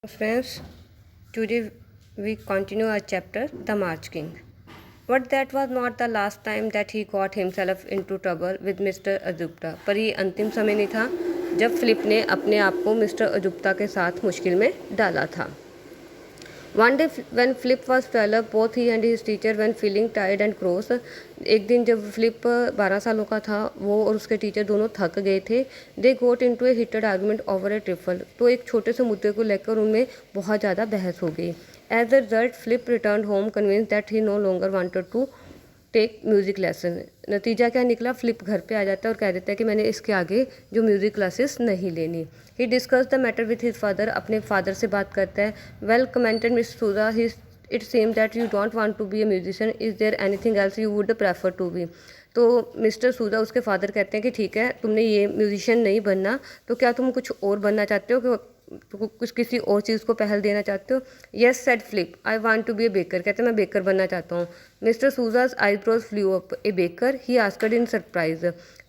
Friends, today we continue our chapter The March King. But that was not the last time that he got himself into trouble with Mr. अजुप्ता। पर ये अंतिम समय नहीं था जब Philip ने अपने आप को मिस्टर अजुप्ता के साथ मुश्किल में डाला था। One day when Flip was 12, both he and his teacher when feeling tired and cross। एक दिन जब फ्लिप 12 सालों का था, वो और उसके टीचर दोनों थक गए थे। दे गोट इनटू ए हीटेड आर्गुमेंट ओवर ए ट्रिफल। तो एक छोटे से मुद्दे को लेकर उनमें बहुत ज़्यादा बहस हो गई। As a result Flip return home convince that he no longer wanted to take music lesson. नतीजा क्या निकला, फ्लिप घर पे आ जाता है और कह देता है कि मैंने इसके आगे जो म्यूज़िक क्लासेस नहीं लेनी। He discuss the matter with his father. अपने फादर से बात करता है। Well commented miss Souza, he it seem that you don't want to be a musician, is there anything else you would prefer to be. तो mister सूजा उसके father कहते हैं कि ठीक है, तुमने ये म्यूजिशियन नहीं बनना, तो क्या तुम कुछ और बनना चाहते हो, कि तो कुछ किसी और चीज़ को पहल देना चाहते हो। Yes said Flip, I want to be a baker. कहते हैं मैं बेकर बनना चाहता हूँ। Mister Souza's eyebrows flew up. A baker, he asked in surprise.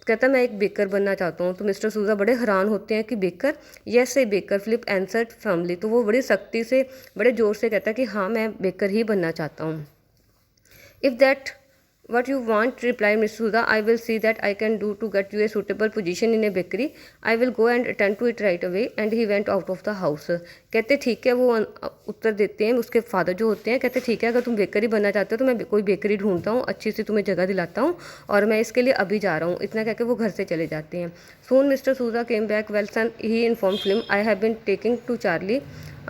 कहता है मैं एक बेकर बनना चाहता हूँ। तो मिस्टर सूजा बड़े हैरान होते हैं कि बेकर। येस ए बेकर, फ्लिप आंसर्ड फर्मली। तो वो बड़ी सख्ती से, बड़े ज़ोर से कहता है कि हाँ, मैं बेकर ही बनना चाहता हूँ। If that what you want, replied Miss Sudha, I will see that I can do to get you a suitable position in a bakery. I will go and attend to it right away. And he went out of the house। कहते ठीक है, वो उत्तर देते हैं उसके father जो होते हैं। कहते ठीक है, अगर तुम बेकरी बनना चाहते हो तो मैं कोई बेकरी ढूंढता हूँ, अच्छी सी तुम्हें जगह दिलाता हूँ, और मैं इसके लिए अभी जा रहा हूँ। इतना कहकर वो घर से चले जाते हैं। Soon mister Souza came back. Well son, he inform Flip, I have been taking to Charlie.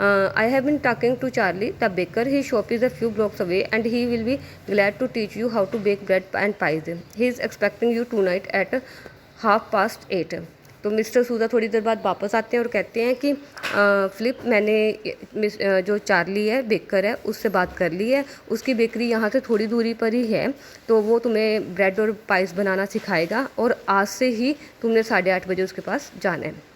I have been talking to Charlie, the baker. His shop is a few blocks away and he will be glad to teach you how to bake bread and pies. He is expecting you tonight at 8:30। तो mister सूजा थोड़ी देर बाद वापस आते हैं और कहते हैं कि फ्लिप, मैंने जो चार्ली है बेकर है उससे बात कर ली है, उसकी बेकरी यहाँ से थोड़ी दूरी पर ही है, तो वो तुम्हें ब्रेड और पाइस बनाना सिखाएगा और आज से ही तुमने 8:30 बजे उसके पास जाना है।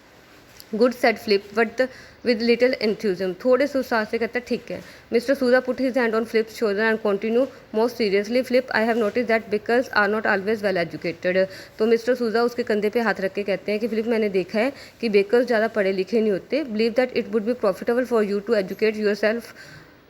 Good said Flip but with little enthusiasm. थोड़े से उत्साह से कहता है ठीक है। Mister Souza put his hand on Flip's shoulder and continue most seriously, Flip I have notice that bakers are not always well educated. तो मिस्टर सूजा उसके कंधे पे हाथ रख के कहते हैं कि फ्लिप, मैंने देखा है कि बेकर्स ज़्यादा पढ़े लिखे नहीं होते। Believe that it would be profitable for you to educate yourself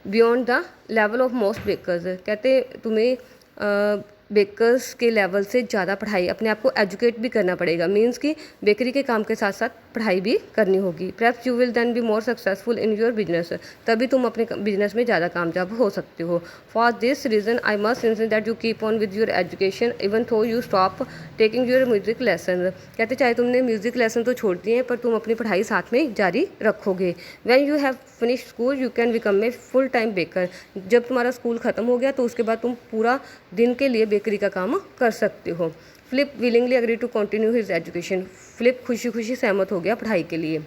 beyond the level of most bakers. कहते तुम्हें बेकर्स के लेवल से ज़्यादा पढ़ाई, अपने आप को एजुकेट भी करना पड़ेगा। मीन्स कि बेकरी के काम के साथ साथ पढ़ाई भी करनी होगी। Perhaps you will then be more successful in your business. तभी तुम अपने बिजनेस में ज़्यादा कामयाब हो सकते हो। For this reason I must insist that you keep on with your education even though you stop taking your music lesson. कहते चाहे तुमने म्यूजिक लेसन तो छोड़ दिए हैं, पर तुम अपनी पढ़ाई साथ में जारी रखोगे। When you have finish school you can become a full time baker. जब तुम्हारा स्कूल ख़त्म हो गया तो उसके बाद तुम पूरा दिन के लिए बेकरी का काम कर सकते हो। Flip willingly agree to continue his education. Flip खुशी खुशी सहमत हो गया पढ़ाई के लिए।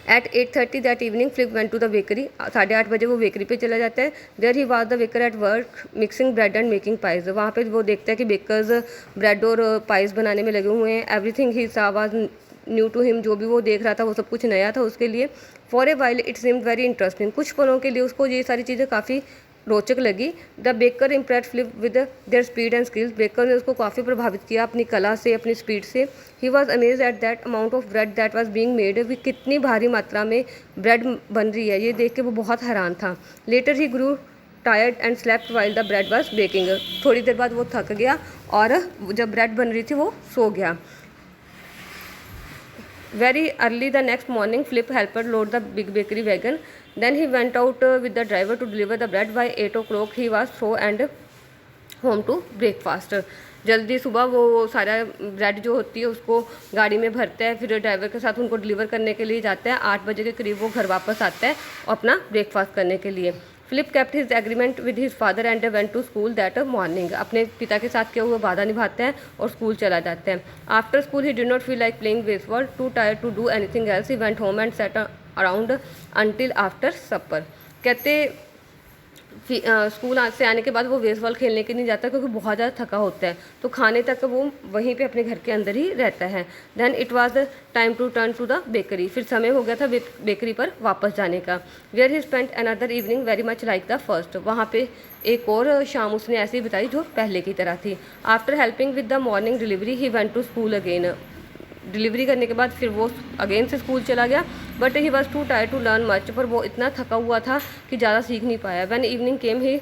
At 8:30 that evening Flip went to the bakery. 8:30 बजे वो बेकरी पे चला जाता है। There he was the baker at work mixing bread and making pies. वहाँ पे वो देखता है कि बेकर्स ब्रेड और पाइज बनाने में लगे हुए हैं। एवरीथिंग ही सा वाज न्यू टू हिम। जो भी वो देख रहा था वो सब कुछ नया था उसके लिए। For a while it seemed very interesting. कुछ पलों के लिए उसको ये सारी चीज़ें काफ़ी रोचक लगी। The baker impress flip with their speed and skills. Baker ने उसको काफ़ी प्रभावित किया अपनी कला से, अपनी स्पीड से। He was amaze at that amount of bread that was being made. भी कितनी भारी मात्रा में ब्रेड बन रही है, ये देख के वो बहुत हैरान था। Later he grew tired and slept while the bread was baking. थोड़ी देर बाद वो थक गया और जब ब्रेड बन रही थी वो सो गया। Very early the next morning, Flip helped load the big bakery wagon. Then he went out with the driver to deliver the bread. By 8 o'clock, he was through and home to breakfast. जल्दी सुबह वो सारा bread जो होती है उसको गाड़ी में भरता है, फिर ड्राइवर के साथ उनको डिलीवर करने के लिए जाता है। 8 बजे के करीब वो घर वापस आता है अपना ब्रेकफास्ट करने के लिए। Flip kept his agreement with his father and went to school that morning. अपने पिता के साथ किया हुआ वादा निभाते हैं और स्कूल चला जाता है। After school he did not feel like playing baseball, too tired to do anything else. He went home and set around until after supper. कहते स्कूल से आने के बाद वो बेसबॉल खेलने के नहीं जाता क्योंकि बहुत ज़्यादा थका होता है, तो खाने तक वो वहीं पे अपने घर के अंदर ही रहता है। Then it was the time to turn to the bakery. फिर समय हो गया था बेकरी पर वापस जाने का। Where he spent another evening very much like the first. वहाँ पे एक और शाम उसने ऐसी ही बिताई जो पहले की तरह थी। After helping with the morning delivery he went to school again. Delivery करने के बाद फिर वो अगेन से स्कूल चला गया, but he was too tired to learn much, पर वो इतना थका हुआ था कि ज़्यादा सीख नहीं पाया। When evening came he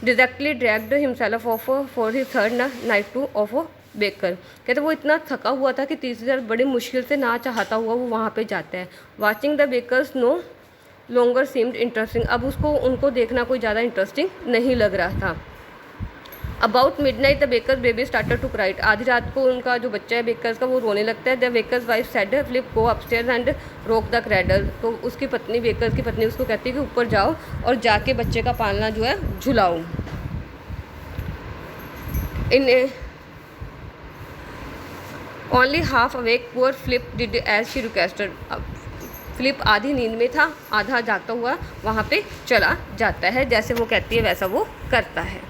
directly dragged himself of for his third night two of baker. कहते वो इतना थका हुआ था कि तीसरी बार बड़ी मुश्किल से ना चाहता हुआ वो वहाँ पे जाता है। Watching the bakers no longer seemed interesting, अब उसको उनको देखना कोई ज़्यादा इंटरेस्टिंग नहीं लग रहा था। About midnight the baker's baby started to cry, आधी रात को उनका जो बच्चा है बेकर्स का वो रोने लगता है। The baker's wife said Philip go upstairs and rock the cradle, तो उसकी पत्नी बेकर्स की पत्नी उसको कहती है कि ऊपर जाओ और जाके बच्चे का पालना जो है झुलाओ। In only half awake poor Philip did as she requested, Philip आधी नींद में था, आधा जागता हुआ वहाँ पे चला जाता है, जैसे वो कहती है वैसा वो करता है।